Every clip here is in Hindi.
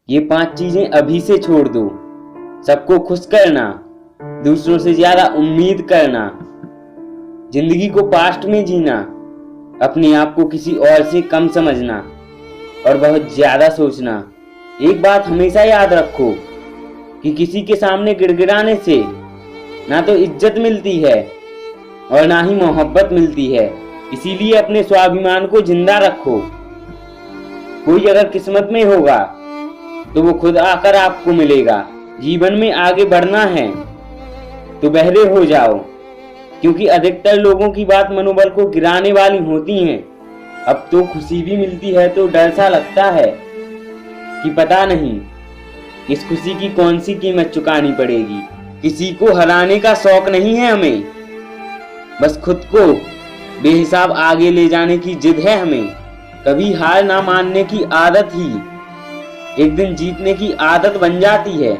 ये 5 चीजें अभी से छोड़ दो। सबको खुश करना, दूसरों से ज्यादा उम्मीद करना, जिंदगी को पास्ट में जीना, अपने आप को किसी और से कम समझना और बहुत ज्यादा सोचना। एक बात हमेशा याद रखो कि किसी के सामने गिड़गिड़ाने से ना तो इज्जत मिलती है और ना ही मोहब्बत मिलती है। इसीलिए अपने स्वाभिमान को जिंदा रखो। कोई अगर किस्मत में होगा तो वो खुद आकर आपको मिलेगा। जीवन में आगे बढ़ना है तो बहरे हो जाओ, क्योंकि अधिकतर लोगों की बात मनोबल को गिराने वाली होती हैं। अब तो खुशी भी मिलती है तो डर सा लगता है कि पता नहीं इस खुशी की कौन सी कीमत चुकानी पड़ेगी। किसी को हराने का शौक नहीं है हमें, बस खुद को बेहिसाब आगे ले जाने की जिद है हमें। कभी हार ना मानने की आदत ही एक दिन जीतने की आदत बन जाती है।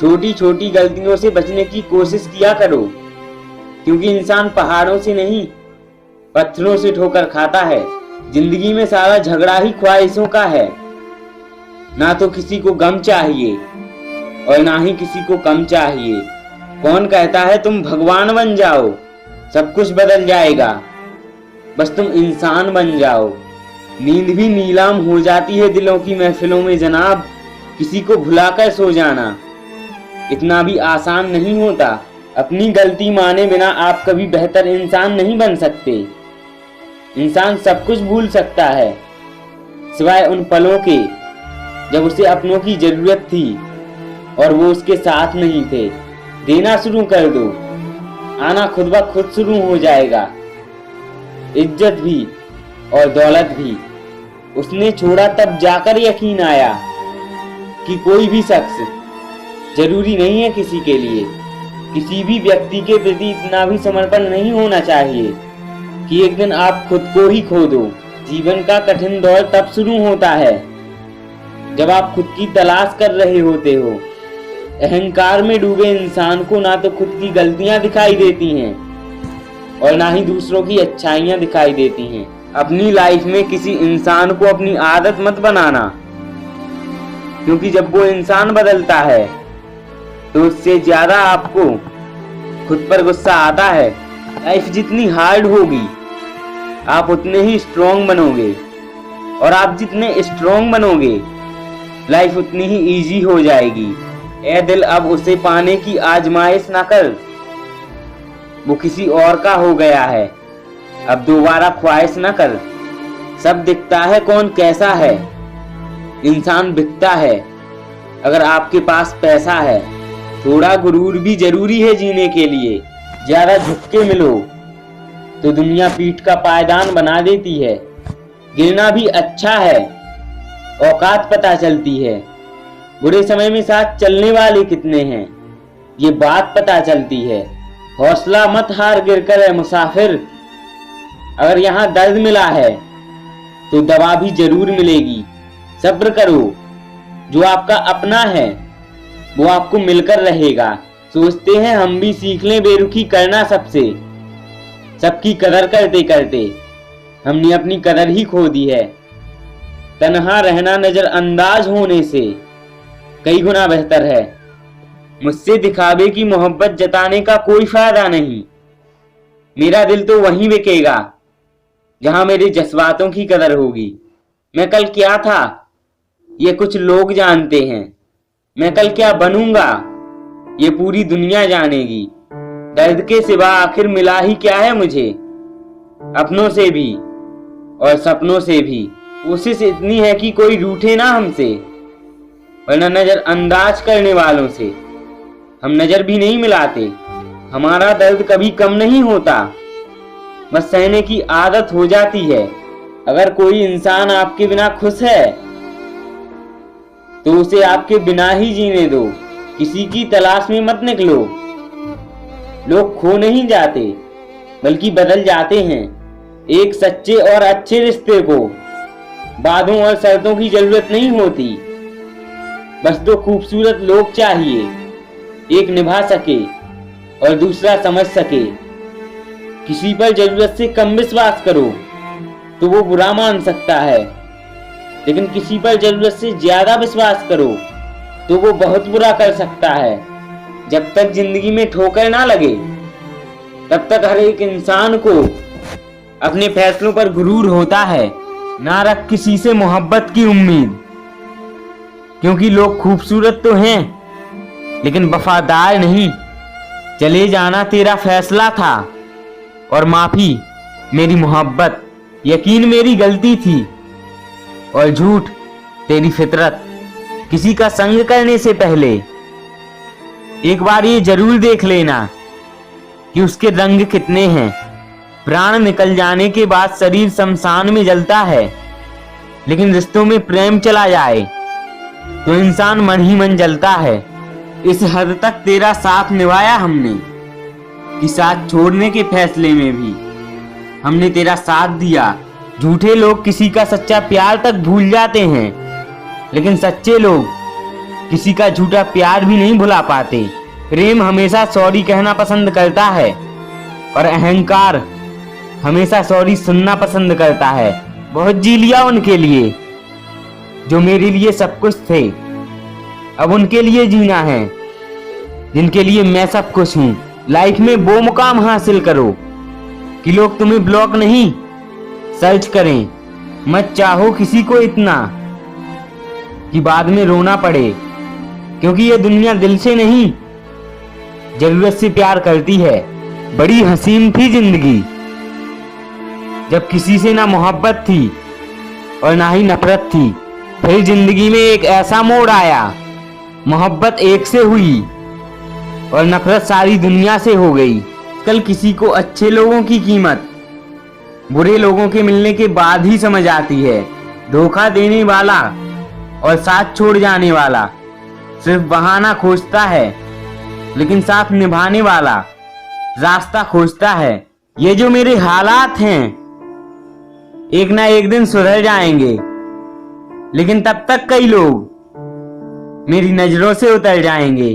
छोटी छोटी गलतियों से बचने की कोशिश किया करो, क्योंकि इंसान पहाड़ों से नहीं पत्थरों से ठोकर खाता है। जिंदगी में सारा झगड़ा ही ख्वाहिशों का है। ना तो किसी को गम चाहिए और ना ही किसी को कम चाहिए। कौन कहता है तुम भगवान बन जाओ, सब कुछ बदल जाएगा, बस तुम इंसान बन जाओ। नींद भी नीलाम हो जाती है दिलों की महफिलों में जनाब। किसी को भुलाकर सो जाना इतना भी आसान नहीं होता। अपनी गलती माने बिना आप कभी बेहतर इंसान नहीं बन सकते। इंसान सब कुछ भूल सकता है सिवाय उन पलों के जब उसे अपनों की जरूरत थी और वो उसके साथ नहीं थे। देना शुरू कर दो, आना खुद ब खुद शुरू हो जाएगा। इज्जत भी और दौलत भी उसने छोड़ा तब जाकर यकीन आया कि कोई भी शख्स जरूरी नहीं है किसी के लिए। किसी भी व्यक्ति के प्रति इतना भी समर्पण नहीं होना चाहिए कि एक दिन आप खुद को ही खो दो। जीवन का कठिन दौर तब शुरू होता है जब आप खुद की तलाश कर रहे होते हो। अहंकार में डूबे इंसान को ना तो खुद की गलतियां दिखाई देती हैं और ना ही दूसरों की अच्छाइयां दिखाई देती हैं। अपनी लाइफ में किसी इंसान को अपनी आदत मत बनाना, क्योंकि जब वो इंसान बदलता है तो उससे ज्यादा आपको खुद पर गुस्सा आता है। लाइफ जितनी हार्ड होगी आप उतने ही स्ट्रॉन्ग बनोगे, और आप जितने स्ट्रॉन्ग बनोगे लाइफ उतनी ही इजी हो जाएगी। ए दिल अब उसे पाने की आजमाइश ना कर, वो किसी और का हो गया है। अब दोबारा ख्वाहिश न कर। सब दिखता है कौन कैसा है, इंसान बिकता है अगर आपके पास पैसा है। थोड़ा गुरूर भी जरूरी है जीने के लिए। ज्यादा झुक के मिलो तो दुनिया पीठ का पायदान बना देती है। गिरना भी अच्छा है, औकात पता चलती है। बुरे समय में साथ चलने वाले कितने हैं ये बात पता चलती है। हौसला मत हार गिर कर है मुसाफिर, अगर यहाँ दर्द मिला है तो दवा भी जरूर मिलेगी। सब्र करो, जो आपका अपना है वो आपको मिलकर रहेगा। सोचते हैं हम भी सीख लें बेरुखी करना सबसे, सबकी कदर करते करते हमने अपनी कदर ही खो दी है। तन्हा रहना नजरअंदाज होने से कई गुना बेहतर है। मुझसे दिखावे की मोहब्बत जताने का कोई फायदा नहीं। मेरा दिल तो वहीं बिकेगा जहां मेरे जज्बातों की कदर होगी। मैं कल क्या था ये कुछ लोग जानते हैं, मैं कल क्या बनूंगा ये पूरी दुनिया जानेगी। दर्द के सिवा आखिर मिला ही क्या है मुझे, अपनों से भी और सपनों से भी। कोशिश इतनी है कि कोई रूठे ना हमसे, वरना नजरअंदाज करने वालों से हम नजर भी नहीं मिलाते। हमारा दर्द कभी कम नहीं होता, बस सहने की आदत हो जाती है। अगर कोई इंसान आपके बिना खुश है तो उसे आपके बिना ही जीने दो। किसी की तलाश में मत निकलो। लोग खो नहीं जाते बल्कि बदल जाते हैं। एक सच्चे और अच्छे रिश्ते को वादों और शर्तों की जरूरत नहीं होती, बस दो खूबसूरत लोग चाहिए, एक निभा सके और दूसरा समझ सके। किसी पर जरूरत से कम विश्वास करो तो वो बुरा मान सकता है, लेकिन किसी पर जरूरत से ज्यादा विश्वास करो तो वो बहुत बुरा कर सकता है। जब तक जिंदगी में ठोकर ना लगे तब तक हर एक इंसान को अपने फैसलों पर गुरूर होता है। ना रख किसी से मोहब्बत की उम्मीद, क्योंकि लोग खूबसूरत तो हैं लेकिन वफादार नहीं। चले जाना तेरा फैसला था और माफी मेरी मोहब्बत, यकीन मेरी गलती थी और झूठ तेरी फितरत। किसी का संग करने से पहले एक बार ये जरूर देख लेना कि उसके रंग कितने हैं। प्राण निकल जाने के बाद शरीर शमशान में जलता है, लेकिन रिश्तों में प्रेम चला जाए तो इंसान मन ही मन जलता है। इस हद तक तेरा साथ निभाया हमने कि साथ छोड़ने के फैसले में भी हमने तेरा साथ दिया। झूठे लोग किसी का सच्चा प्यार तक भूल जाते हैं, लेकिन सच्चे लोग किसी का झूठा प्यार भी नहीं भुला पाते। प्रेम हमेशा सॉरी कहना पसंद करता है और अहंकार हमेशा सॉरी सुनना पसंद करता है। बहुत जी लिया उनके लिए जो मेरे लिए सब कुछ थे, अब उनके लिए जीना है जिनके लिए मैं सब कुछ हूं। लाइफ में वो मुकाम हासिल करो कि लोग तुम्हें ब्लॉक नहीं सर्च करें। मत चाहो किसी को इतना कि बाद में रोना पड़े, क्योंकि ये दुनिया दिल से नहीं जरूरत से प्यार करती है। बड़ी हसीन थी जिंदगी जब किसी से ना मोहब्बत थी और ना ही नफरत थी। फिर जिंदगी में एक ऐसा मोड़ आया, मोहब्बत एक से हुई और नफरत सारी दुनिया से हो गई। कल किसी को अच्छे लोगों की कीमत बुरे लोगों के मिलने के बाद ही समझ आती है। धोखा देने वाला और साथ छोड़ जाने वाला सिर्फ बहाना खोजता है, लेकिन साथ निभाने वाला रास्ता खोजता है। ये जो मेरे हालात हैं एक ना एक दिन सुधर जाएंगे, लेकिन तब तक कई लोग मेरी नजरों से उतर जाएंगे।